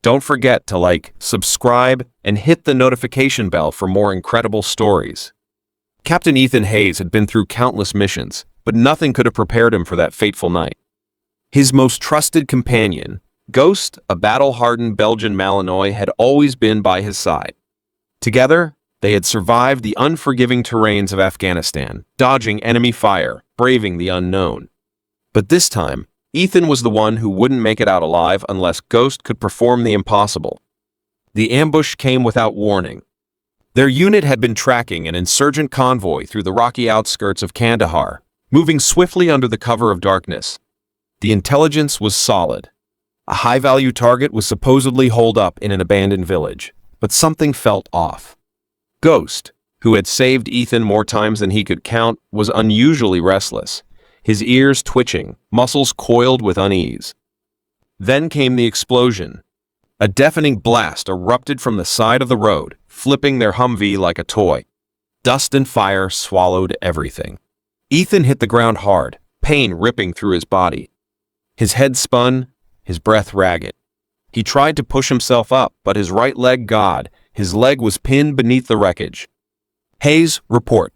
Don't forget to like, subscribe, and hit the notification bell for more incredible stories. Captain Ethan Hayes had been through countless missions, but nothing could have prepared him for that fateful night. His most trusted companion, Ghost, a battle-hardened Belgian Malinois, had always been by his side. Together, they had survived the unforgiving terrains of Afghanistan, dodging enemy fire, braving the unknown. But this time, Ethan was the one who wouldn't make it out alive unless Ghost could perform the impossible. The ambush came without warning. Their unit had been tracking an insurgent convoy through the rocky outskirts of Kandahar, moving swiftly under the cover of darkness. The intelligence was solid. A high-value target was supposedly holed up in an abandoned village, but something felt off. Ghost, who had saved Ethan more times than he could count, was unusually restless, his ears twitching, muscles coiled with unease. Then came the explosion. A deafening blast erupted from the side of the road, flipping their Humvee like a toy. Dust and fire swallowed everything. Ethan hit the ground hard, pain ripping through his body. His head spun, his breath ragged. He tried to push himself up, but his right leg gone. His leg was pinned beneath the wreckage. Hayes, report.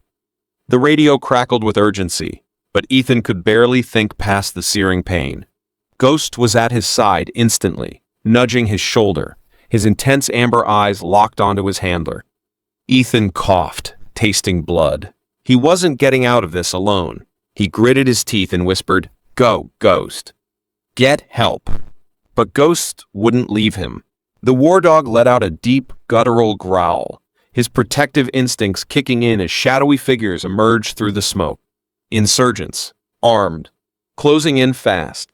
The radio crackled with urgency, but Ethan could barely think past the searing pain. Ghost was at his side instantly, nudging his shoulder, his intense amber eyes locked onto his handler. Ethan coughed, tasting blood. He wasn't getting out of this alone. He gritted his teeth and whispered, "Go, Ghost. Get help." But Ghost wouldn't leave him. The war dog let out a deep, guttural growl, his protective instincts kicking in as shadowy figures emerged through the smoke. Insurgents, armed, closing in fast.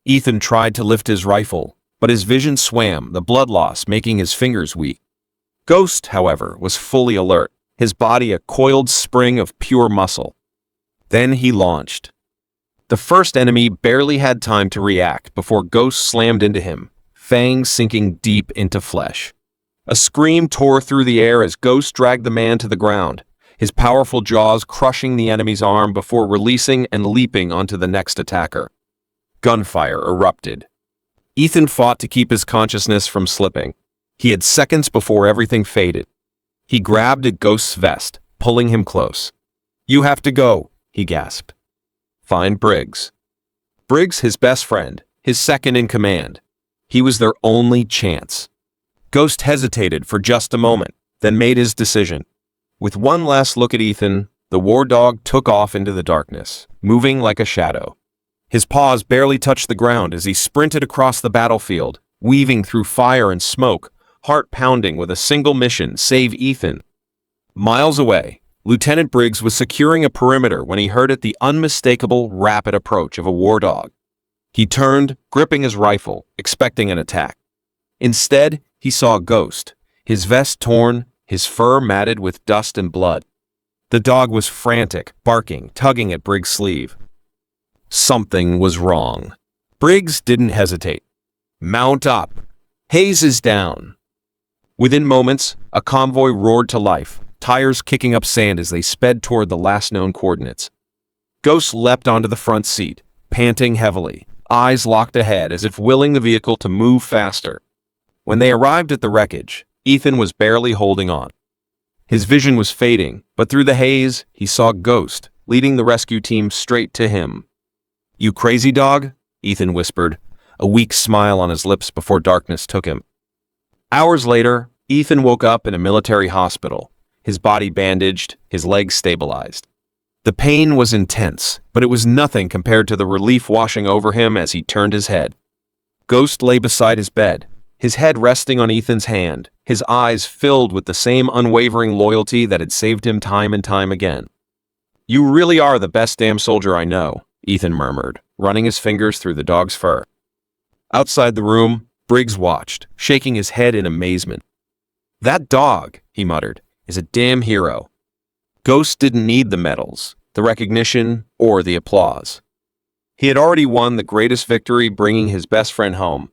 Ethan tried to lift his rifle, but his vision swam, the blood loss making his fingers weak. Ghost, however, was fully alert, his body a coiled spring of pure muscle. Then he launched. The first enemy barely had time to react before Ghost slammed into him, fangs sinking deep into flesh. A scream tore through the air as Ghost dragged the man to the ground, his powerful jaws crushing the enemy's arm before releasing and leaping onto the next attacker. Gunfire erupted. Ethan fought to keep his consciousness from slipping. He had seconds before everything faded. He grabbed at Ghost's vest, pulling him close. "You have to go," he gasped. "Find Briggs." Briggs, his best friend, his second in command. He was their only chance. Ghost hesitated for just a moment, then made his decision. With one last look at Ethan, the war dog took off into the darkness, moving like a shadow. His paws barely touched the ground as he sprinted across the battlefield, weaving through fire and smoke, heart pounding with a single mission: save Ethan. Miles away, Lieutenant Briggs was securing a perimeter when he heard the unmistakable, rapid approach of a war dog. He turned, gripping his rifle, expecting an attack. Instead, he saw a Ghost, his vest torn, his fur matted with dust and blood. The dog was frantic, barking, tugging at Briggs' sleeve. Something was wrong. Briggs didn't hesitate. "Mount up. Hayes is down." Within moments, a convoy roared to life, tires kicking up sand as they sped toward the last known coordinates. Ghost leapt onto the front seat, panting heavily, eyes locked ahead as if willing the vehicle to move faster. When they arrived at the wreckage, Ethan was barely holding on. His vision was fading, but through the haze, he saw Ghost, leading the rescue team straight to him. "You crazy dog?" Ethan whispered, a weak smile on his lips before darkness took him. Hours later, Ethan woke up in a military hospital, his body bandaged, his legs stabilized. The pain was intense, but it was nothing compared to the relief washing over him as he turned his head. Ghost lay beside his bed, his head resting on Ethan's hand, his eyes filled with the same unwavering loyalty that had saved him time and time again. "You really are the best damn soldier I know," Ethan murmured, running his fingers through the dog's fur. Outside the room, Briggs watched, shaking his head in amazement. "That dog," he muttered, "is a damn hero." Ghost didn't need the medals, the recognition, or the applause. He had already won the greatest victory, bringing his best friend home.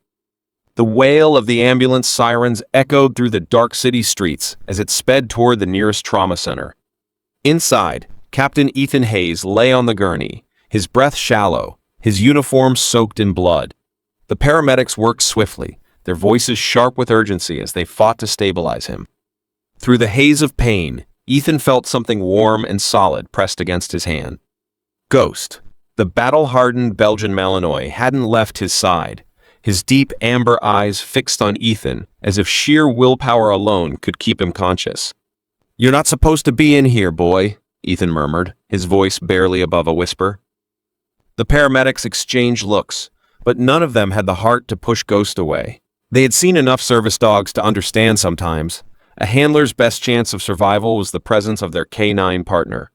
The wail of the ambulance sirens echoed through the dark city streets as it sped toward the nearest trauma center. Inside, Captain Ethan Hayes lay on the gurney, his breath shallow, his uniform soaked in blood. The paramedics worked swiftly, their voices sharp with urgency as they fought to stabilize him. Through the haze of pain, Ethan felt something warm and solid pressed against his hand. Ghost, the battle-hardened Belgian Malinois, hadn't left his side, his deep amber eyes fixed on Ethan as if sheer willpower alone could keep him conscious. "You're not supposed to be in here, boy," Ethan murmured, his voice barely above a whisper. The paramedics exchanged looks, but none of them had the heart to push Ghost away. They had seen enough service dogs to understand sometimes a handler's best chance of survival was the presence of their canine partner.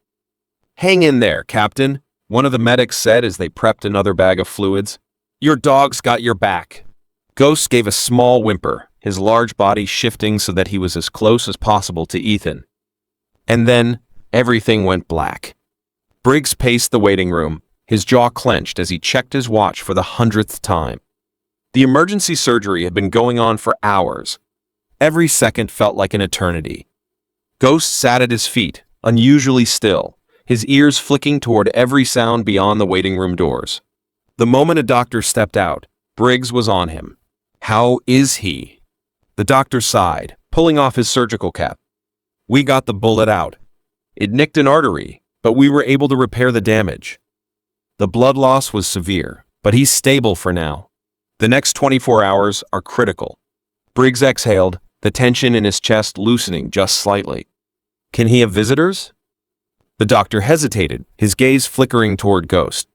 "Hang in there, Captain," one of the medics said as they prepped another bag of fluids. "Your dog's got your back." Ghost gave a small whimper, his large body shifting so that he was as close as possible to Ethan. And then, everything went black. Briggs paced the waiting room, his jaw clenched as he checked his watch for the 100th time. The emergency surgery had been going on for hours. Every second felt like an eternity. Ghost sat at his feet, unusually still, his ears flicking toward every sound beyond the waiting room doors. The moment a doctor stepped out, Briggs was on him. "How is he?" The doctor sighed, pulling off his surgical cap. "We got the bullet out. It nicked an artery, but we were able to repair the damage. The blood loss was severe, but he's stable for now. The next 24 hours are critical." Briggs exhaled, the tension in his chest loosening just slightly. "Can he have visitors?" The doctor hesitated, his gaze flickering toward Ghost.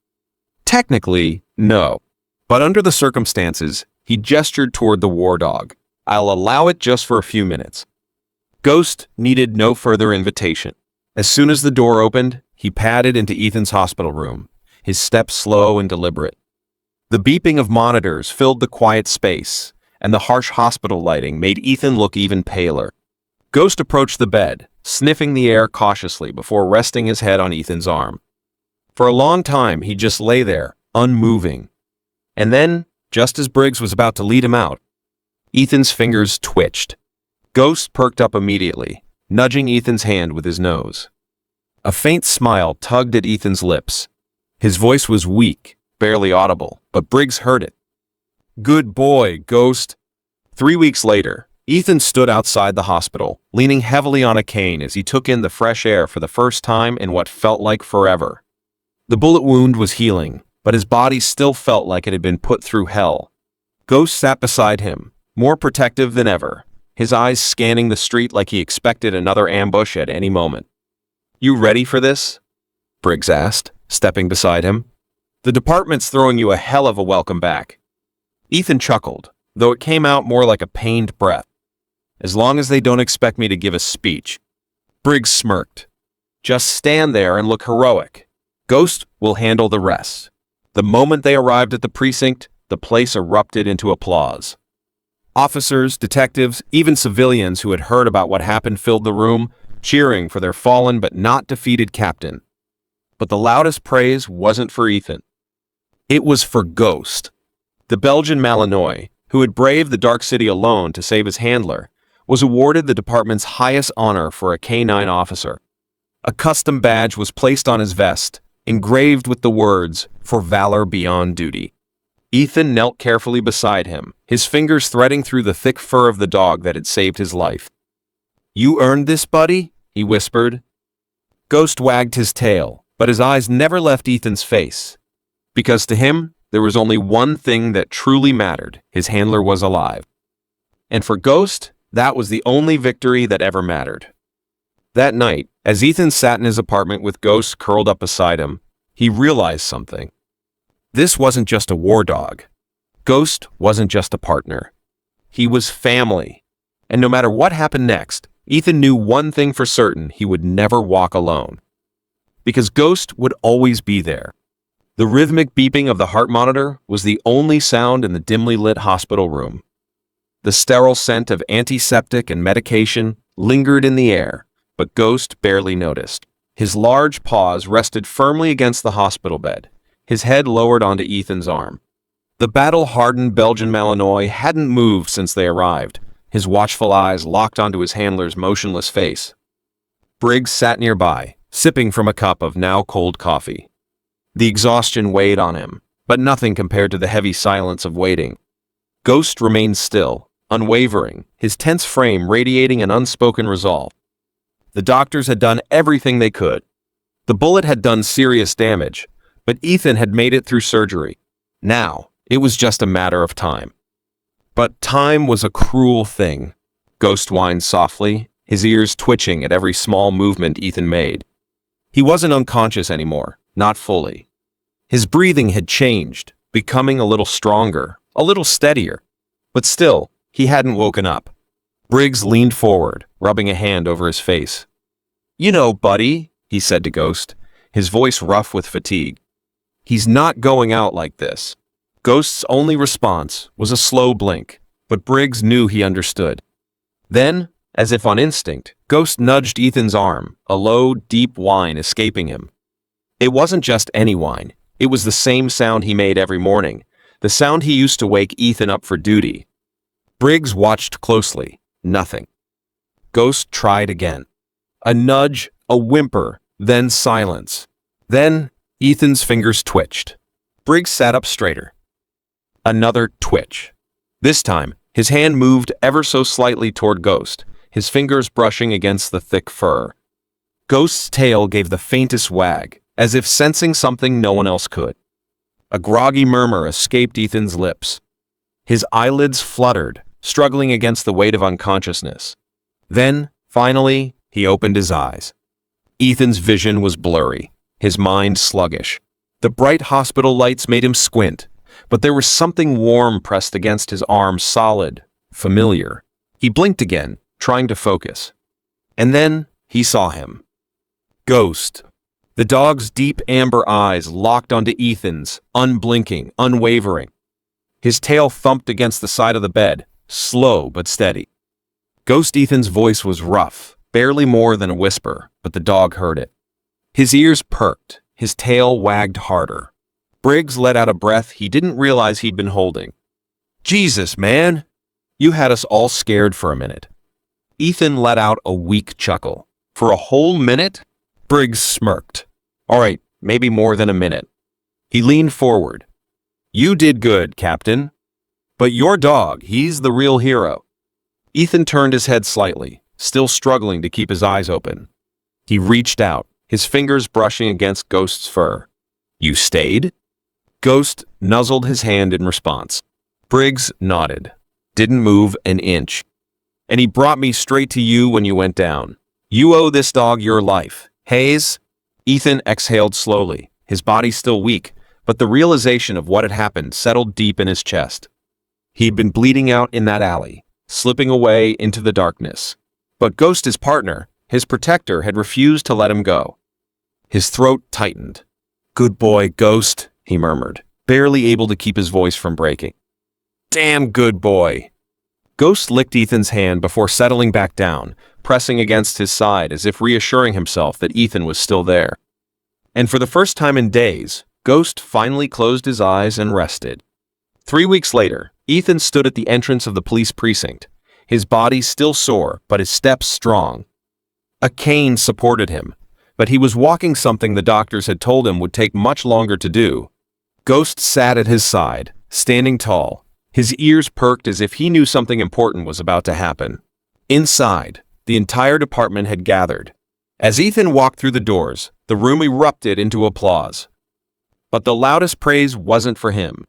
"Technically, no. But under the circumstances, he gestured toward the war dog. I'll allow it just for a few minutes." Ghost needed no further invitation. As soon as the door opened, he padded into Ethan's hospital room, his steps slow and deliberate. The beeping of monitors filled the quiet space, and the harsh hospital lighting made Ethan look even paler. Ghost approached the bed, sniffing the air cautiously before resting his head on Ethan's arm. For a long time, he just lay there, unmoving. And then, just as Briggs was about to lead him out, Ethan's fingers twitched. Ghost perked up immediately, nudging Ethan's hand with his nose. A faint smile tugged at Ethan's lips. His voice was weak, barely audible, but Briggs heard it. "Good boy, Ghost." 3 weeks later, Ethan stood outside the hospital, leaning heavily on a cane as he took in the fresh air for the first time in what felt like forever. The bullet wound was healing, but his body still felt like it had been put through hell. Ghost sat beside him, more protective than ever, his eyes scanning the street like he expected another ambush at any moment. "You ready for this?" Briggs asked, stepping beside him. "The department's throwing you a hell of a welcome back." Ethan chuckled, though it came out more like a pained breath. "As long as they don't expect me to give a speech." Briggs smirked. "Just stand there and look heroic. Ghost will handle the rest." The moment they arrived at the precinct, the place erupted into applause. Officers, detectives, even civilians who had heard about what happened filled the room, cheering for their fallen but not defeated captain. But the loudest praise wasn't for Ethan. It was for Ghost. The Belgian Malinois, who had braved the dark city alone to save his handler, was awarded the department's highest honor for a canine officer. A custom badge was placed on his vest, engraved with the words, "For valor beyond duty." Ethan knelt carefully beside him, his fingers threading through the thick fur of the dog that had saved his life. "You earned this, buddy," he whispered. Ghost wagged his tail, but his eyes never left Ethan's face. Because to him, there was only one thing that truly mattered: his handler was alive. And for Ghost, that was the only victory that ever mattered. That night, as Ethan sat in his apartment with Ghost curled up beside him, he realized something. This wasn't just a war dog. Ghost wasn't just a partner. He was family. And no matter what happened next, Ethan knew one thing for certain: he would never walk alone. Because Ghost would always be there. The rhythmic beeping of the heart monitor was the only sound in the dimly lit hospital room. The sterile scent of antiseptic and medication lingered in the air, but Ghost barely noticed. His large paws rested firmly against the hospital bed, his head lowered onto Ethan's arm. The battle-hardened Belgian Malinois hadn't moved since they arrived, his watchful eyes locked onto his handler's motionless face. Briggs sat nearby, sipping from a cup of now-cold coffee. The exhaustion weighed on him, but nothing compared to the heavy silence of waiting. Ghost remained still, unwavering, his tense frame radiating an unspoken resolve. The doctors had done everything they could. The bullet had done serious damage, but Ethan had made it through surgery. Now, it was just a matter of time. But time was a cruel thing. Ghost whined softly, his ears twitching at every small movement Ethan made. He wasn't unconscious anymore, not fully. His breathing had changed, becoming a little stronger, a little steadier. But still, he hadn't woken up. Briggs leaned forward, rubbing a hand over his face. "You know, buddy," he said to Ghost, his voice rough with fatigue. "He's not going out like this." Ghost's only response was a slow blink, but Briggs knew he understood. Then, as if on instinct, Ghost nudged Ethan's arm, a low, deep whine escaping him. It wasn't just any whine. It was the same sound he made every morning, the sound he used to wake Ethan up for duty. Briggs watched closely. Nothing. Ghost tried again. A nudge, a whimper, then silence. Then, Ethan's fingers twitched. Briggs sat up straighter. Another twitch. This time, his hand moved ever so slightly toward Ghost, his fingers brushing against the thick fur. Ghost's tail gave the faintest wag, as if sensing something no one else could. A groggy murmur escaped Ethan's lips. His eyelids fluttered, struggling against the weight of unconsciousness. Then, finally, he opened his eyes. Ethan's vision was blurry, his mind sluggish. The bright hospital lights made him squint, but there was something warm pressed against his arm, solid, familiar. He blinked again, trying to focus. And then he saw him. Ghost. The dog's deep amber eyes locked onto Ethan's, unblinking, unwavering. His tail thumped against the side of the bed, slow but steady. Ghost Ethan's voice was rough, barely more than a whisper, but the dog heard it. His ears perked, his tail wagged harder. Briggs let out a breath he didn't realize he'd been holding. "Jesus, man! You had us all scared for a minute." Ethan let out a weak chuckle. "For a whole minute?" Briggs smirked. "All right, maybe more than a minute." He leaned forward. "You did good, Captain. But your dog, he's the real hero." Ethan turned his head slightly, still struggling to keep his eyes open. He reached out, his fingers brushing against Ghost's fur. "You stayed?" Ghost nuzzled his hand in response. Briggs nodded, didn't move an inch. "And he brought me straight to you when you went down. You owe this dog your life. Hayes?" Ethan exhaled slowly, his body still weak, but the realization of what had happened settled deep in his chest. He'd been bleeding out in that alley, slipping away into the darkness. But Ghost, his partner, his protector, had refused to let him go. His throat tightened. "Good boy, Ghost," he murmured, barely able to keep his voice from breaking. "Damn good boy." Ghost licked Ethan's hand before settling back down, pressing against his side as if reassuring himself that Ethan was still there. And for the first time in days, Ghost finally closed his eyes and rested. 3 weeks later, Ethan stood at the entrance of the police precinct, his body still sore, but his steps strong. A cane supported him, but he was walking something the doctors had told him would take much longer to do. Ghost sat at his side, standing tall, his ears perked as if he knew something important was about to happen. Inside, the entire department had gathered. As Ethan walked through the doors, the room erupted into applause. But the loudest praise wasn't for him.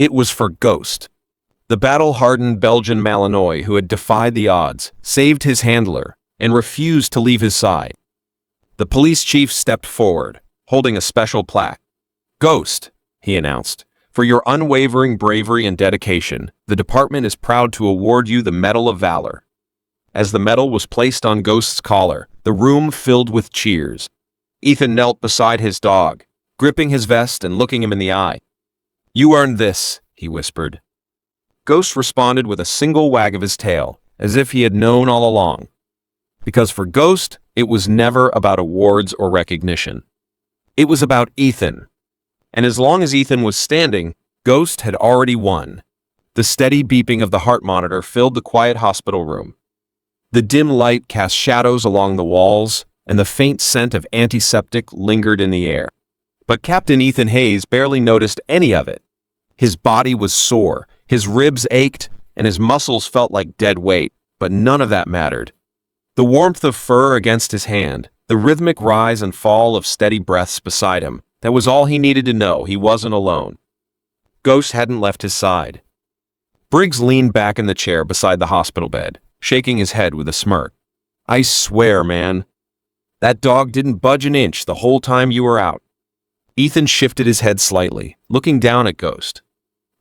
It was for Ghost. The battle-hardened Belgian Malinois who had defied the odds, saved his handler, and refused to leave his side. The police chief stepped forward, holding a special plaque. "Ghost," he announced, "for your unwavering bravery and dedication, the department is proud to award you the Medal of Valor." As the medal was placed on Ghost's collar, the room filled with cheers. Ethan knelt beside his dog, gripping his vest and looking him in the eye. "You earned this," he whispered. Ghost responded with a single wag of his tail, as if he had known all along. Because for Ghost, it was never about awards or recognition. It was about Ethan. And as long as Ethan was standing, Ghost had already won. The steady beeping of the heart monitor filled the quiet hospital room. The dim light cast shadows along the walls, and the faint scent of antiseptic lingered in the air. But Captain Ethan Hayes barely noticed any of it. His body was sore, His ribs ached, and his muscles felt like dead weight, but none of that mattered. The warmth of fur against his hand, the rhythmic rise and fall of steady breaths beside him, that was all he needed to know he wasn't alone. Ghost hadn't left his side. Briggs leaned back in the chair beside the hospital bed, shaking his head with a smirk. "I swear, man, that dog didn't budge an inch the whole time you were out." Ethan shifted his head slightly, looking down at Ghost.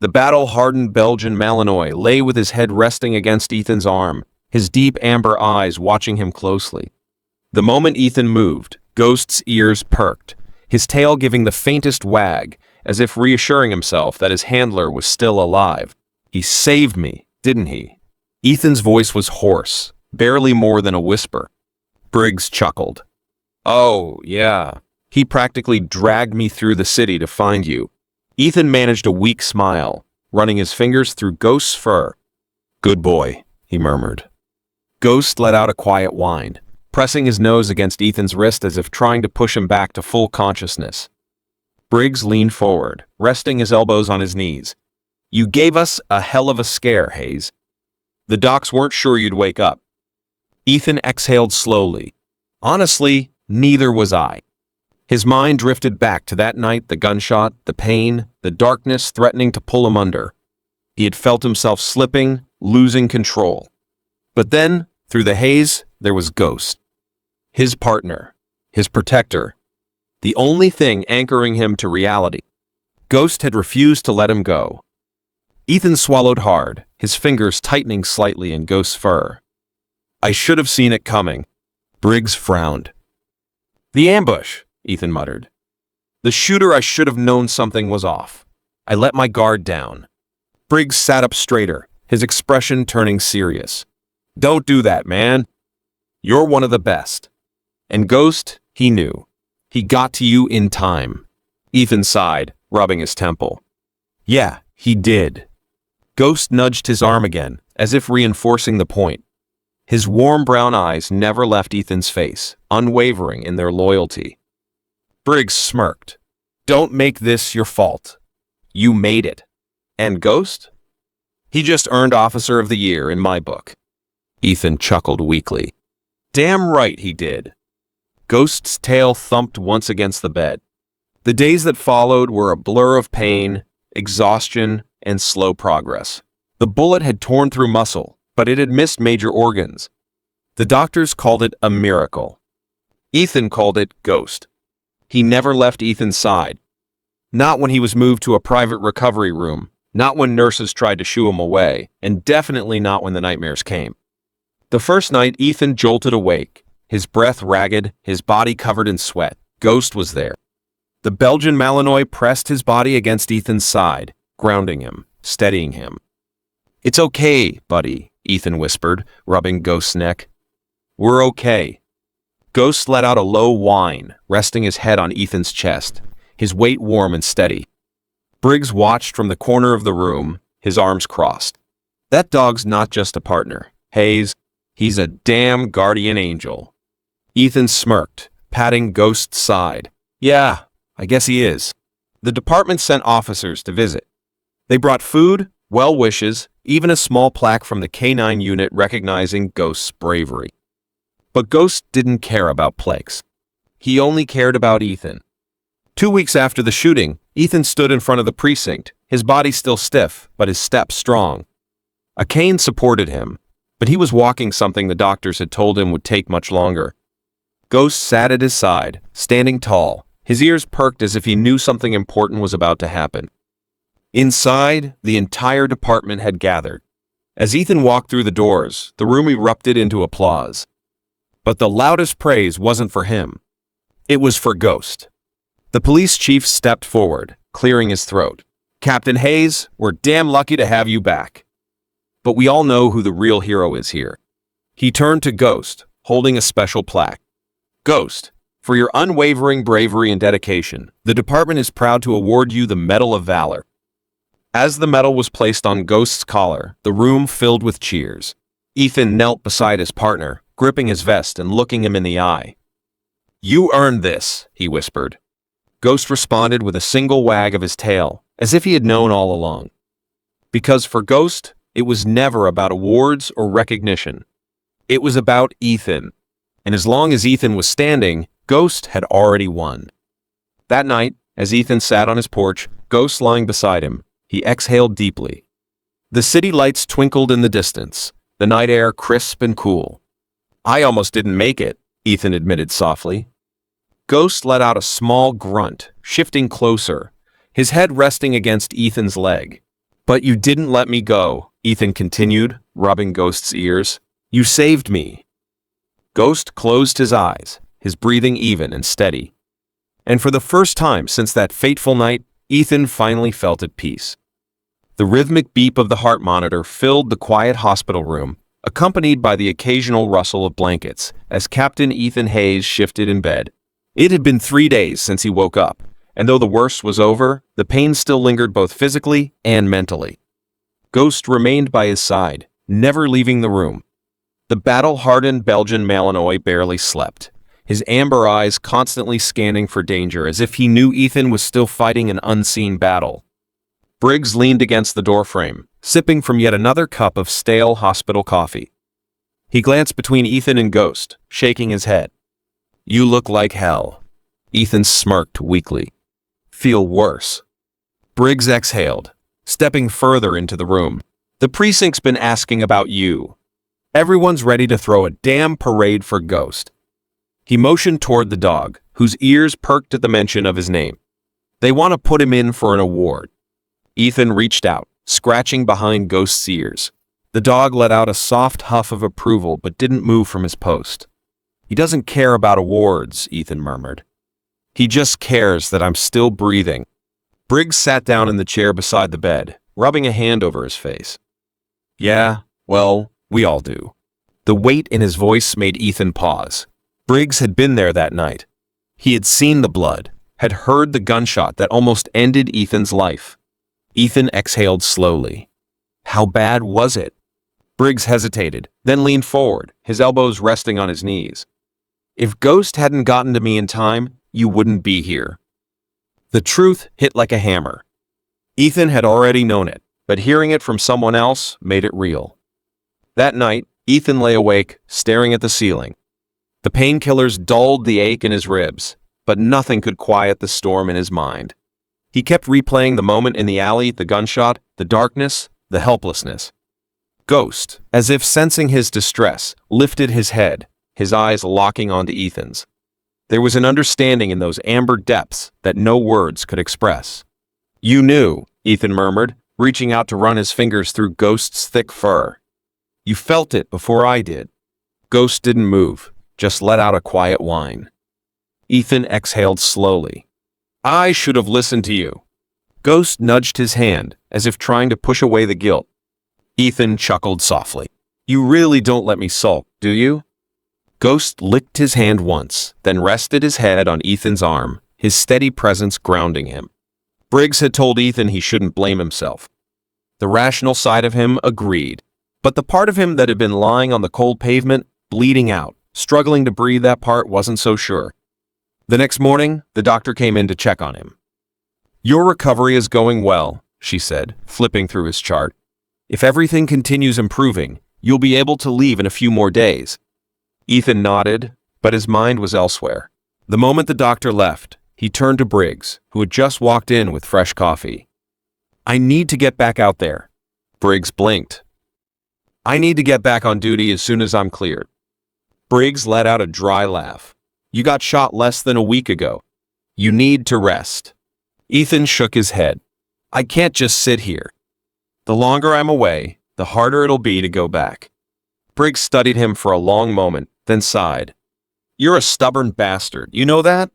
The battle-hardened Belgian Malinois lay with his head resting against Ethan's arm, his deep amber eyes watching him closely. The moment Ethan moved, Ghost's ears perked, his tail giving the faintest wag, as if reassuring himself that his handler was still alive. "He saved me, didn't he?" Ethan's voice was hoarse, barely more than a whisper. Briggs chuckled. "Oh, yeah. He practically dragged me through the city to find you." Ethan managed a weak smile, running his fingers through Ghost's fur. "Good boy," he murmured. Ghost let out a quiet whine, pressing his nose against Ethan's wrist as if trying to push him back to full consciousness. Briggs leaned forward, resting his elbows on his knees. "You gave us a hell of a scare, Hayes. The docs weren't sure you'd wake up." Ethan exhaled slowly. "Honestly, neither was I." His mind drifted back to that night, the gunshot, the pain, the darkness threatening to pull him under. He had felt himself slipping, losing control. But then, through the haze, there was Ghost. His partner, his protector, the only thing anchoring him to reality. Ghost had refused to let him go. Ethan swallowed hard, his fingers tightening slightly in Ghost's fur. "I should have seen it coming." Briggs frowned. "The ambush," Ethan muttered. "The shooter, I should have known something was off. I let my guard down." Briggs sat up straighter, his expression turning serious. "Don't do that, man. You're one of the best." And Ghost, he knew. He got to you in time. Ethan sighed, rubbing his temple. "Yeah, he did." Ghost nudged his arm again, as if reinforcing the point. His warm brown eyes never left Ethan's face, unwavering in their loyalty. Briggs smirked. "Don't make this your fault. You made it. And Ghost? He just earned Officer of the Year in my book." Ethan chuckled weakly. "Damn right he did." Ghost's tail thumped once against the bed. The days that followed were a blur of pain, exhaustion, and slow progress. The bullet had torn through muscle, but it had missed major organs. The doctors called it a miracle. Ethan called it Ghost. He never left Ethan's side. Not when he was moved to a private recovery room, not when nurses tried to shoo him away, and definitely not when the nightmares came. The first night, Ethan jolted awake, his breath ragged, his body covered in sweat. Ghost was there. The Belgian Malinois pressed his body against Ethan's side, grounding him, steadying him. "It's okay, buddy," Ethan whispered, rubbing Ghost's neck. "We're okay." Ghost let out a low whine, resting his head on Ethan's chest, his weight warm and steady. Briggs watched from the corner of the room, his arms crossed. "That dog's not just a partner, Hayes. He's a damn guardian angel." Ethan smirked, patting Ghost's side. "Yeah, I guess he is." The department sent officers to visit. They brought food, well wishes, even a small plaque from the K-9 unit recognizing Ghost's bravery. But Ghost didn't care about plaques. He only cared about Ethan. 2 weeks after the shooting, Ethan stood in front of the precinct, his body still stiff, but his steps strong. A cane supported him, but he was walking something the doctors had told him would take much longer. Ghost sat at his side, standing tall, his ears perked as if he knew something important was about to happen. Inside, the entire department had gathered. As Ethan walked through the doors, the room erupted into applause. But the loudest praise wasn't for him. It was for Ghost. The police chief stepped forward, clearing his throat. "Captain Hayes, we're damn lucky to have you back. But we all know who the real hero is here." He turned to Ghost, holding a special plaque. "Ghost, for your unwavering bravery and dedication, the department is proud to award you the Medal of Valor." As the medal was placed on Ghost's collar, the room filled with cheers. Ethan knelt beside his partner, gripping his vest and looking him in the eye. "You earned this," he whispered. Ghost responded with a single wag of his tail, as if he had known all along. Because for Ghost, it was never about awards or recognition. It was about Ethan. And as long as Ethan was standing, Ghost had already won. That night, as Ethan sat on his porch, Ghost lying beside him, he exhaled deeply. The city lights twinkled in the distance, the night air crisp and cool. "I almost didn't make it," Ethan admitted softly. Ghost let out a small grunt, shifting closer, his head resting against Ethan's leg. "But you didn't let me go," Ethan continued, rubbing Ghost's ears. "You saved me." Ghost closed his eyes, his breathing even and steady. And for the first time since that fateful night, Ethan finally felt at peace. The rhythmic beep of the heart monitor filled the quiet hospital room, accompanied by the occasional rustle of blankets, as Captain Ethan Hayes shifted in bed. It had been 3 days since he woke up, and though the worst was over, the pain still lingered both physically and mentally. Ghost remained by his side, never leaving the room. The battle-hardened Belgian Malinois barely slept, his amber eyes constantly scanning for danger as if he knew Ethan was still fighting an unseen battle. Briggs leaned against the doorframe, sipping from yet another cup of stale hospital coffee. He glanced between Ethan and Ghost, shaking his head. "You look like hell." Ethan smirked weakly. "Feel worse." Briggs exhaled, stepping further into the room. "The precinct's been asking about you. Everyone's ready to throw a damn parade for Ghost." He motioned toward the dog, whose ears perked at the mention of his name. "They want to put him in for an award." Ethan reached out, scratching behind Ghost's ears. The dog let out a soft huff of approval but didn't move from his post. "He doesn't care about awards," Ethan murmured. "He just cares that I'm still breathing." Briggs sat down in the chair beside the bed, rubbing a hand over his face. "Yeah, well, we all do." The weight in his voice made Ethan pause. Briggs had been there that night. He had seen the blood, had heard the gunshot that almost ended Ethan's life. Ethan exhaled slowly. How bad was it? Briggs hesitated, then leaned forward, his elbows resting on his knees. "If Ghost hadn't gotten to me in time, you wouldn't be here." The truth hit like a hammer. Ethan had already known it, but hearing it from someone else made it real. That night, Ethan lay awake, staring at the ceiling. The painkillers dulled the ache in his ribs, but nothing could quiet the storm in his mind. He kept replaying the moment in the alley, the gunshot, the darkness, the helplessness. Ghost, as if sensing his distress, lifted his head, his eyes locking onto Ethan's. There was an understanding in those amber depths that no words could express. "You knew," Ethan murmured, reaching out to run his fingers through Ghost's thick fur. "You felt it before I did." Ghost didn't move, just let out a quiet whine. Ethan exhaled slowly. "I should have listened to you." Ghost nudged his hand, as if trying to push away the guilt. Ethan chuckled softly. "You really don't let me sulk, do you?" Ghost licked his hand once, then rested his head on Ethan's arm, his steady presence grounding him. Briggs had told Ethan he shouldn't blame himself. The rational side of him agreed, but the part of him that had been lying on the cold pavement, bleeding out, struggling to breathe, that part wasn't so sure. The next morning, the doctor came in to check on him. "Your recovery is going well," she said, flipping through his chart. "If everything continues improving, you'll be able to leave in a few more days." Ethan nodded, but his mind was elsewhere. The moment the doctor left, he turned to Briggs, who had just walked in with fresh coffee. "I need to get back out there." Briggs blinked. "I need to get back on duty as soon as I'm cleared." Briggs let out a dry laugh. "You got shot less than a week ago. You need to rest." Ethan shook his head. "I can't just sit here. The longer I'm away, the harder it'll be to go back." Briggs studied him for a long moment, then sighed. "You're a stubborn bastard, you know that?"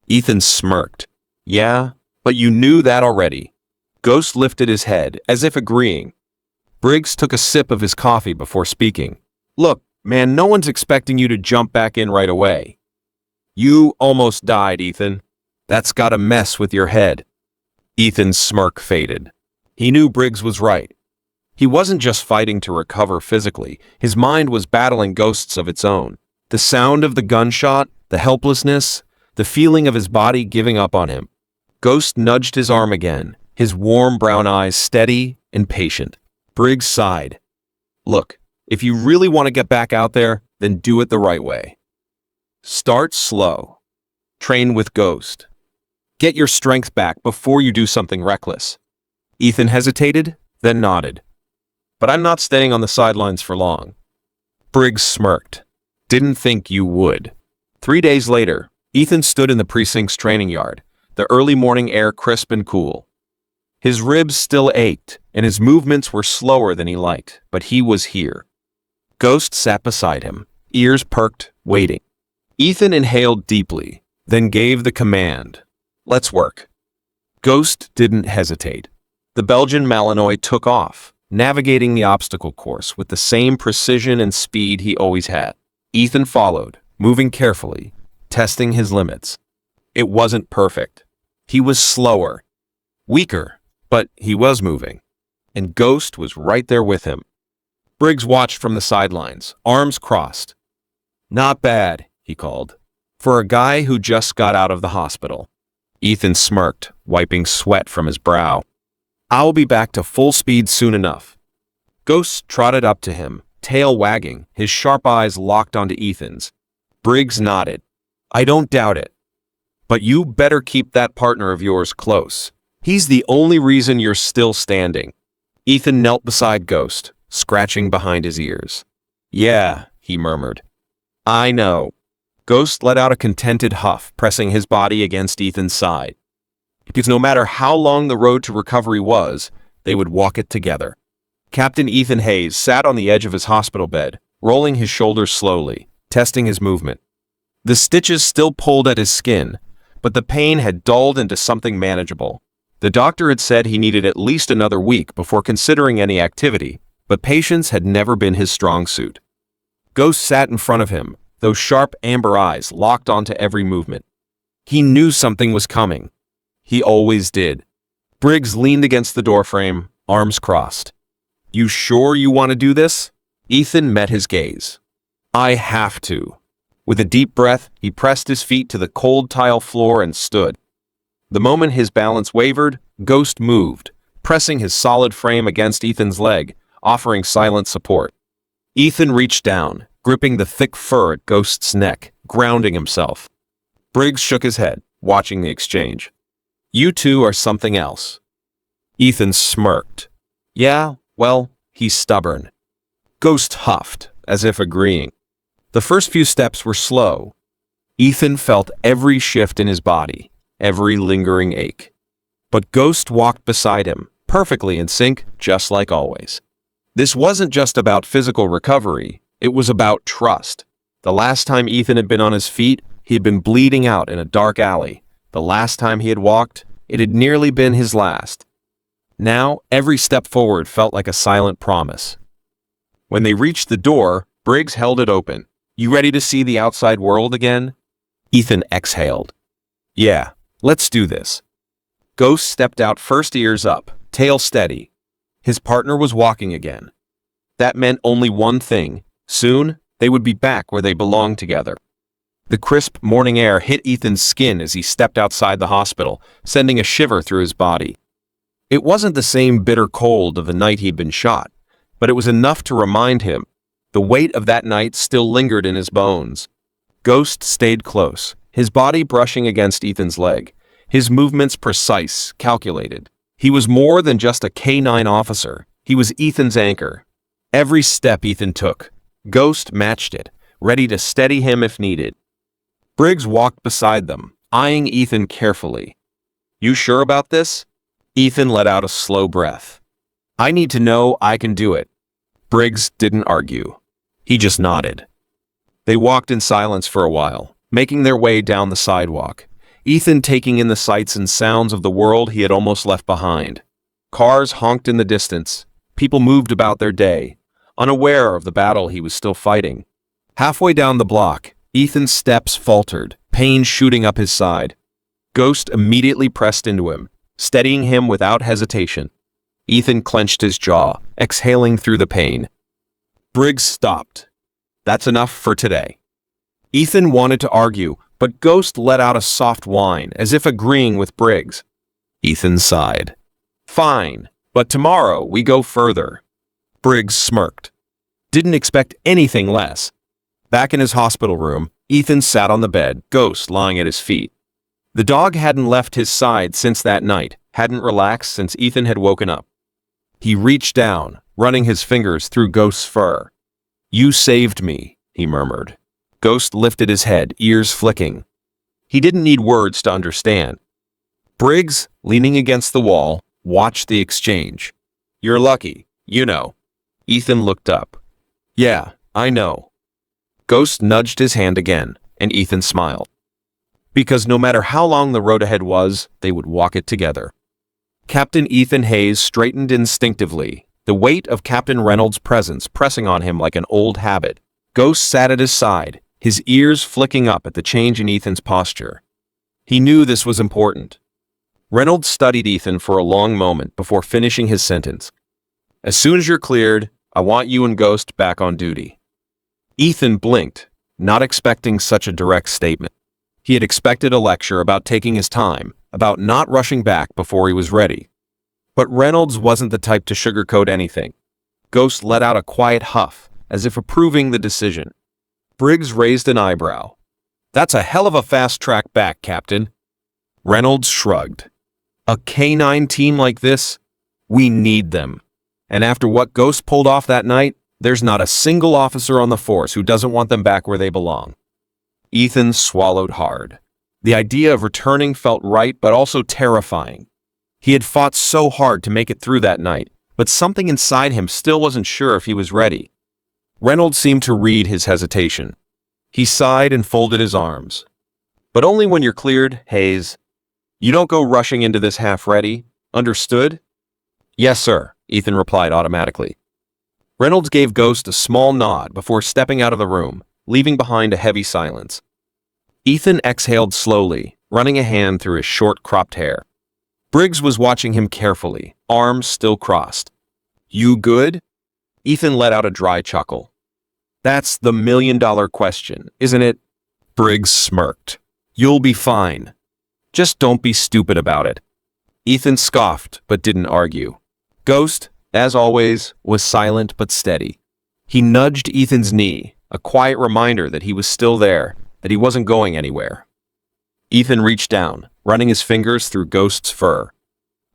Ethan smirked. "Yeah, but you knew that already." Ghost lifted his head, as if agreeing. Briggs took a sip of his coffee before speaking. "Look, man, no one's expecting you to jump back in right away. You almost died, Ethan. That's gotta mess with your head." Ethan's smirk faded. He knew Briggs was right. He wasn't just fighting to recover physically. His mind was battling ghosts of its own. The sound of the gunshot, the helplessness, the feeling of his body giving up on him. Ghost nudged his arm again, his warm brown eyes steady and patient. Briggs sighed. Look, if you really want to get back out there, then do it the right way. Start slow. Train with Ghost. Get your strength back before you do something reckless. Ethan hesitated, then nodded. But I'm not staying on the sidelines for long. Briggs smirked. Didn't think you would. 3 days later, Ethan stood in the precinct's training yard, the early morning air crisp and cool. His ribs still ached, and his movements were slower than he liked, but he was here. Ghost sat beside him, ears perked, waiting. Ethan inhaled deeply, then gave the command. Let's work. Ghost didn't hesitate. The Belgian Malinois took off, navigating the obstacle course with the same precision and speed he always had. Ethan followed, moving carefully, testing his limits. It wasn't perfect. He was slower, weaker, but he was moving. And Ghost was right there with him. Briggs watched from the sidelines, arms crossed. Not bad, he called, for a guy who just got out of the hospital. Ethan smirked, wiping sweat from his brow. I'll be back to full speed soon enough. Ghost trotted up to him, tail wagging, his sharp eyes locked onto Ethan's. Briggs nodded. I don't doubt it. But you better keep that partner of yours close. He's the only reason you're still standing. Ethan knelt beside Ghost, scratching behind his ears. Yeah, he murmured. I know. Ghost let out a contented huff, pressing his body against Ethan's side. Because no matter how long the road to recovery was, they would walk it together. Captain Ethan Hayes sat on the edge of his hospital bed, rolling his shoulders slowly, testing his movement. The stitches still pulled at his skin, but the pain had dulled into something manageable. The doctor had said he needed at least another week before considering any activity, but patience had never been his strong suit. Ghost sat in front of him, those sharp amber eyes locked onto every movement. He knew something was coming. He always did. Briggs leaned against the doorframe, arms crossed. You sure you want to do this? Ethan met his gaze. I have to. With a deep breath, he pressed his feet to the cold tile floor and stood. The moment his balance wavered, Ghost moved, pressing his solid frame against Ethan's leg, offering silent support. Ethan reached down, gripping the thick fur at Ghost's neck, grounding himself. Briggs shook his head, watching the exchange. You two are something else. Ethan smirked. Yeah, well, he's stubborn. Ghost huffed, as if agreeing. The first few steps were slow. Ethan felt every shift in his body, every lingering ache. But Ghost walked beside him, perfectly in sync, just like always. This wasn't just about physical recovery, it was about trust. The last time Ethan had been on his feet, he had been bleeding out in a dark alley. The last time he had walked, it had nearly been his last. Now, every step forward felt like a silent promise. When they reached the door, Briggs held it open. You ready to see the outside world again? Ethan exhaled. Yeah, let's do this. Ghost stepped out first, ears up, tail steady. His partner was walking again. That meant only one thing. Soon, they would be back where they belonged together. The crisp morning air hit Ethan's skin as he stepped outside the hospital, sending a shiver through his body. It wasn't the same bitter cold of the night he'd been shot, but it was enough to remind him. The weight of that night still lingered in his bones. Ghost stayed close, his body brushing against Ethan's leg, his movements precise, calculated. He was more than just a K-9 officer. He was Ethan's anchor. Every step Ethan took, Ghost matched it, ready to steady him if needed. Briggs walked beside them, eyeing Ethan carefully. You sure about this? Ethan let out a slow breath. I need to know I can do it. Briggs didn't argue. He just nodded. They walked in silence for a while, making their way down the sidewalk, Ethan taking in the sights and sounds of the world he had almost left behind. Cars honked in the distance. People moved about their day, unaware of the battle he was still fighting. Halfway down the block, Ethan's steps faltered, pain shooting up his side. Ghost immediately pressed into him, steadying him without hesitation. Ethan clenched his jaw, exhaling through the pain. Briggs stopped. That's enough for today. Ethan wanted to argue, but Ghost let out a soft whine, as if agreeing with Briggs. Ethan sighed. Fine, But tomorrow we go further. Briggs smirked. Didn't expect anything less. Back in his hospital room, Ethan sat on the bed, Ghost lying at his feet. The dog hadn't left his side since that night, hadn't relaxed since Ethan had woken up. He reached down, running his fingers through Ghost's fur. "You saved me," he murmured. Ghost lifted his head, ears flicking. He didn't need words to understand. Briggs, leaning against the wall, watched the exchange. "You're lucky, you know." Ethan looked up. "Yeah, I know." Ghost nudged his hand again, and Ethan smiled. Because no matter how long the road ahead was, they would walk it together. Captain Ethan Hayes straightened instinctively, the weight of Captain Reynolds' presence pressing on him like an old habit. Ghost sat at his side, his ears flicking up at the change in Ethan's posture. He knew this was important. Reynolds studied Ethan for a long moment before finishing his sentence. "As soon as you're cleared, I want you and Ghost back on duty." Ethan blinked, not expecting such a direct statement. He had expected a lecture about taking his time, about not rushing back before he was ready. But Reynolds wasn't the type to sugarcoat anything. Ghost let out a quiet huff, as if approving the decision. Briggs raised an eyebrow. "That's a hell of a fast track back, Captain." Reynolds shrugged. "A K-9 team like this? We need them. And after what Ghost pulled off that night, there's not a single officer on the force who doesn't want them back where they belong." Ethan swallowed hard. The idea of returning felt right but also terrifying. He had fought so hard to make it through that night, but something inside him still wasn't sure if he was ready. Reynolds seemed to read his hesitation. He sighed and folded his arms. "But only when you're cleared, Hayes. You don't go rushing into this half-ready. Understood?" "Yes, sir," Ethan replied automatically. Reynolds gave Ghost a small nod before stepping out of the room, leaving behind a heavy silence. Ethan exhaled slowly, running a hand through his short, cropped hair. Briggs was watching him carefully, arms still crossed. "You good?" Ethan let out a dry chuckle. "That's the million-dollar question, isn't it?" Briggs smirked. "You'll be fine. Just don't be stupid about it." Ethan scoffed, but didn't argue. Ghost, as always, was silent but steady. He nudged Ethan's knee, a quiet reminder that he was still there, that he wasn't going anywhere. Ethan reached down, running his fingers through Ghost's fur.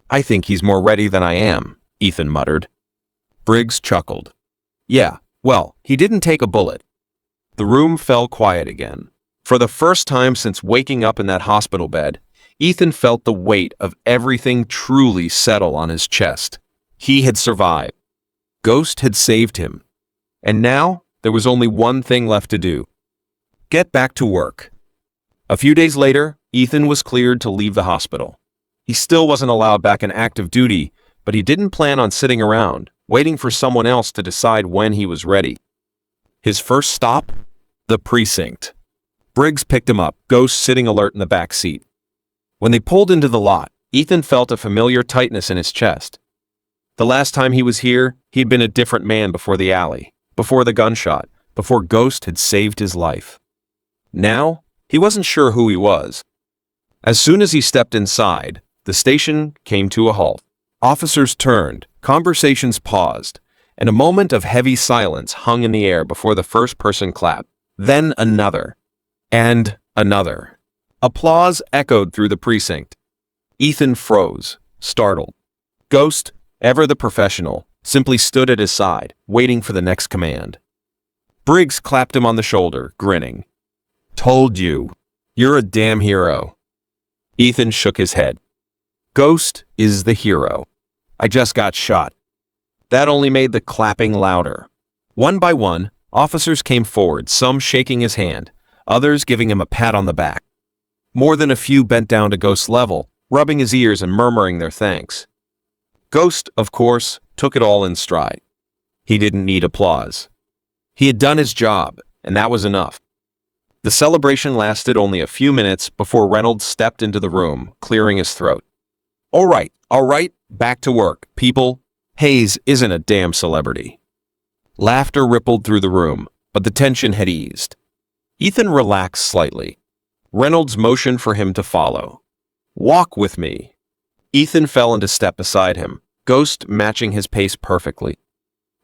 "I think he's more ready than I am," Ethan muttered. Briggs chuckled. "Yeah, well, he didn't take a bullet." The room fell quiet again. For the first time since waking up in that hospital bed, Ethan felt the weight of everything truly settle on his chest. He had survived. Ghost had saved him. And now, there was only one thing left to do. Get back to work. A few days later, Ethan was cleared to leave the hospital. He still wasn't allowed back in active duty, but he didn't plan on sitting around, waiting for someone else to decide when he was ready. His first stop? The precinct. Briggs picked him up, Ghost sitting alert in the back seat. When they pulled into the lot, Ethan felt a familiar tightness in his chest. The last time he was here, he'd been a different man before the alley, before the gunshot, before Ghost had saved his life. Now, he wasn't sure who he was. As soon as he stepped inside, the station came to a halt. Officers turned, conversations paused, and a moment of heavy silence hung in the air before the first person clapped. Then another. And another. Applause echoed through the precinct. Ethan froze, startled. Ghost, ever the professional, simply stood at his side, waiting for the next command. Briggs clapped him on the shoulder, grinning. "Told you. You're a damn hero." Ethan shook his head. "Ghost is the hero. I just got shot." That only made the clapping louder. One by one, officers came forward, some shaking his hand, others giving him a pat on the back. More than a few bent down to Ghost's level, rubbing his ears and murmuring their thanks. Ghost, of course, took it all in stride. He didn't need applause. He had done his job, and that was enough. The celebration lasted only a few minutes before Reynolds stepped into the room, clearing his throat. All right, back to work, people. Hayes isn't a damn celebrity." Laughter rippled through the room, but the tension had eased. Ethan relaxed slightly. Reynolds motioned for him to follow. "Walk with me." Ethan fell into step beside him, Ghost matching his pace perfectly.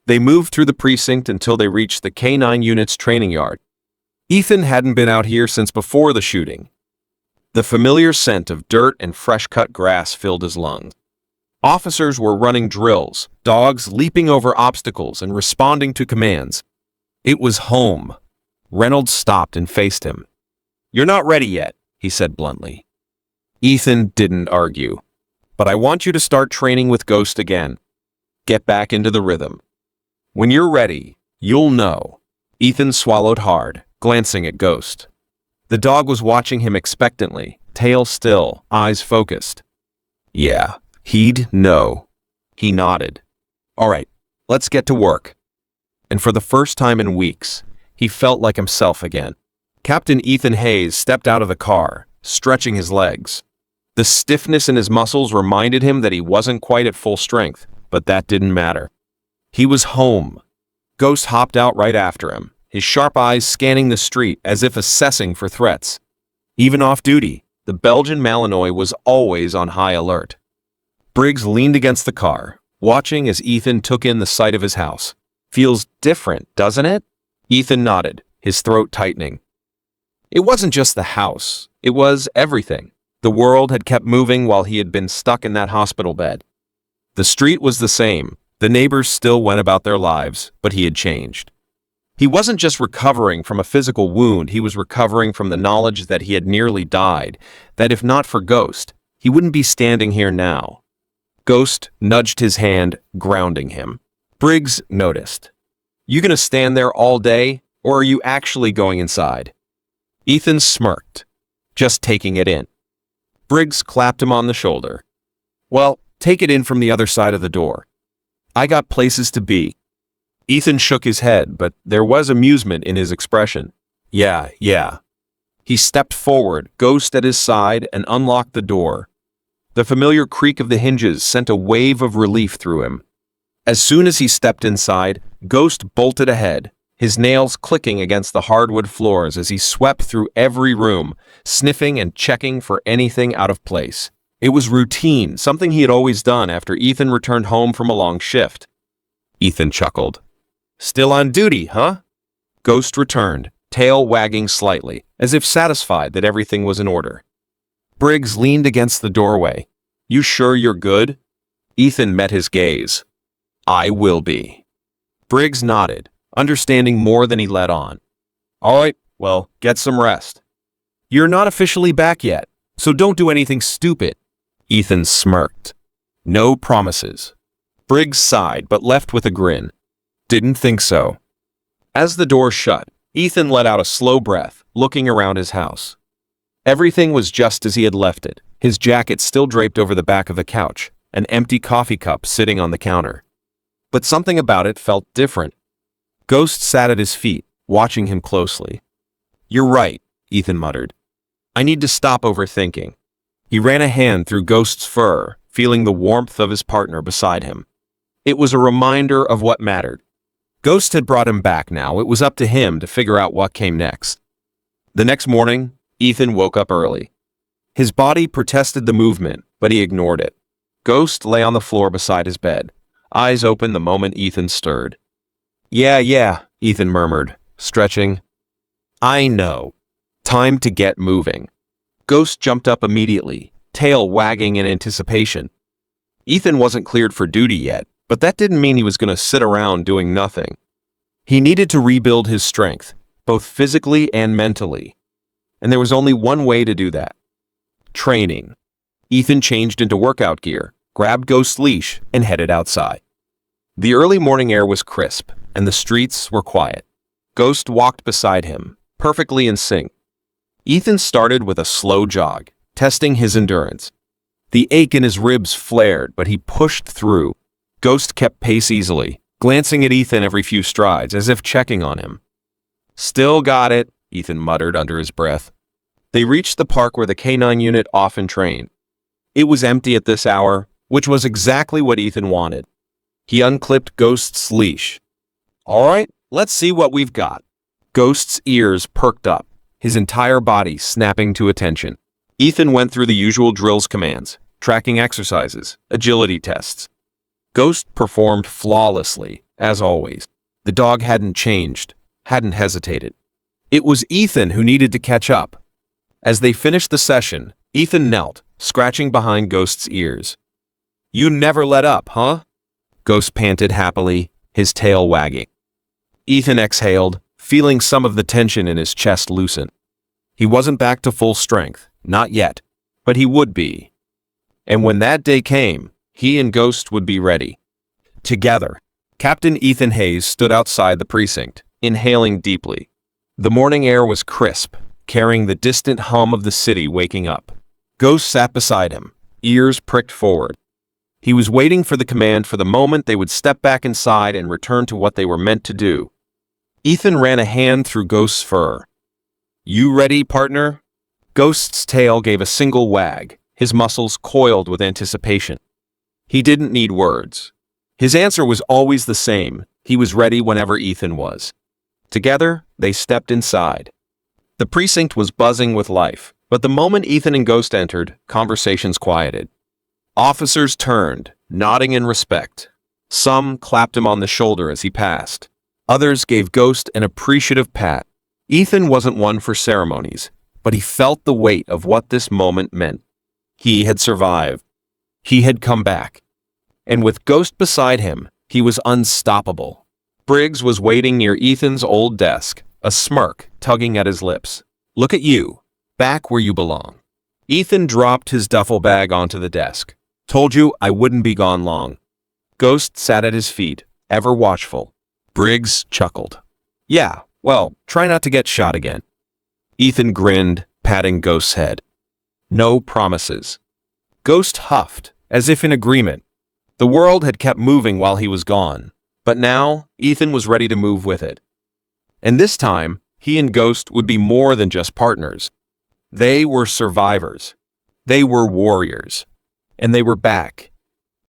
They moved through the precinct until they reached the K-9 unit's training yard. Ethan hadn't been out here since before the shooting. The familiar scent of dirt and fresh-cut grass filled his lungs. Officers were running drills, dogs leaping over obstacles and responding to commands. It was home. Reynolds stopped and faced him. "You're not ready yet," he said bluntly. Ethan didn't argue. "But I want you to start training with Ghost again. Get back into the rhythm. When you're ready, you'll know." Ethan swallowed hard, glancing at Ghost. The dog was watching him expectantly, tail still, eyes focused. Yeah, he'd know. He nodded. "All right, let's get to work." And for the first time in weeks, he felt like himself again. Captain Ethan Hayes stepped out of the car, stretching his legs. The stiffness in his muscles reminded him that he wasn't quite at full strength, but that didn't matter. He was home. Ghost hopped out right after him, his sharp eyes scanning the street as if assessing for threats. Even off duty, the Belgian Malinois was always on high alert. Briggs leaned against the car, watching as Ethan took in the sight of his house. "Feels different, doesn't it?" Ethan nodded, his throat tightening. It wasn't just the house, it was everything. The world had kept moving while he had been stuck in that hospital bed. The street was the same, the neighbors still went about their lives, but he had changed. He wasn't just recovering from a physical wound, he was recovering from the knowledge that he had nearly died, that if not for Ghost, he wouldn't be standing here now. Ghost nudged his hand, grounding him. Briggs noticed. "You gonna stand there all day, or are you actually going inside?" Ethan smirked, just taking it in. Briggs clapped him on the shoulder. "Well, take it in from the other side of the door. I got places to be." Ethan shook his head, but there was amusement in his expression. Yeah. He stepped forward, Ghost at his side, and unlocked the door. The familiar creak of the hinges sent a wave of relief through him. As soon as he stepped inside, Ghost bolted ahead, his nails clicking against the hardwood floors as he swept through every room, sniffing and checking for anything out of place. It was routine, something he had always done after Ethan returned home from a long shift. Ethan chuckled. "Still on duty, huh?" Ghost returned, tail wagging slightly, as if satisfied that everything was in order. Briggs leaned against the doorway. "You sure you're good?" Ethan met his gaze. "I will be." Briggs nodded, understanding more than he let on. "All right, well, get some rest. You're not officially back yet, so don't do anything stupid." Ethan smirked. "No promises." Briggs sighed, but left with a grin. "Didn't think so." As the door shut, Ethan let out a slow breath, looking around his house. Everything was just as he had left it, his jacket still draped over the back of the couch, an empty coffee cup sitting on the counter. But something about it felt different. Ghost sat at his feet, watching him closely. "You're right," Ethan muttered. "I need to stop overthinking." He ran a hand through Ghost's fur, feeling the warmth of his partner beside him. It was a reminder of what mattered. Ghost had brought him back now. It was up to him to figure out what came next. The next morning, Ethan woke up early. His body protested the movement, but he ignored it. Ghost lay on the floor beside his bed, eyes open the moment Ethan stirred. Yeah, Ethan murmured, stretching. "I know. Time to get moving." Ghost jumped up immediately, tail wagging in anticipation. Ethan wasn't cleared for duty yet, but that didn't mean he was going to sit around doing nothing. He needed to rebuild his strength, both physically and mentally. And there was only one way to do that. Training. Ethan changed into workout gear, grabbed Ghost's leash, and headed outside. The early morning air was crisp, and the streets were quiet. Ghost walked beside him, perfectly in sync. Ethan started with a slow jog, testing his endurance. The ache in his ribs flared, but he pushed through. Ghost kept pace easily, glancing at Ethan every few strides, as if checking on him. "Still got it," Ethan muttered under his breath. They reached the park where the K-9 unit often trained. It was empty at this hour, which was exactly what Ethan wanted. He unclipped Ghost's leash. "All right, let's see what we've got." Ghost's ears perked up, his entire body snapping to attention. Ethan went through the usual drills commands, tracking exercises, agility tests. Ghost performed flawlessly, as always. The dog hadn't changed, hadn't hesitated. It was Ethan who needed to catch up. As they finished the session, Ethan knelt, scratching behind Ghost's ears. "You never let up, huh?" Ghost panted happily, his tail wagging. Ethan exhaled, feeling some of the tension in his chest loosen. He wasn't back to full strength, not yet, but he would be. And when that day came, he and Ghost would be ready. Together, Captain Ethan Hayes stood outside the precinct, inhaling deeply. The morning air was crisp, carrying the distant hum of the city waking up. Ghost sat beside him, ears pricked forward. He was waiting for the command for the moment they would step back inside and return to what they were meant to do. Ethan ran a hand through Ghost's fur. "You ready, partner?" Ghost's tail gave a single wag, his muscles coiled with anticipation. He didn't need words. His answer was always the same. He was ready whenever Ethan was. Together, they stepped inside. The precinct was buzzing with life, but the moment Ethan and Ghost entered, conversations quieted. Officers turned, nodding in respect. Some clapped him on the shoulder as he passed. Others gave Ghost an appreciative pat. Ethan wasn't one for ceremonies, but he felt the weight of what this moment meant. He had survived. He had come back. And with Ghost beside him, he was unstoppable. Briggs was waiting near Ethan's old desk, a smirk tugging at his lips. "Look at you, back where you belong." Ethan dropped his duffel bag onto the desk. "Told you I wouldn't be gone long." Ghost sat at his feet, ever watchful. Briggs chuckled. "Yeah, well, try not to get shot again." Ethan grinned, patting Ghost's head. "No promises." Ghost huffed, as if in agreement. The world had kept moving while he was gone, but now Ethan was ready to move with it. And this time, he and Ghost would be more than just partners. They were survivors. They were warriors. And they were back,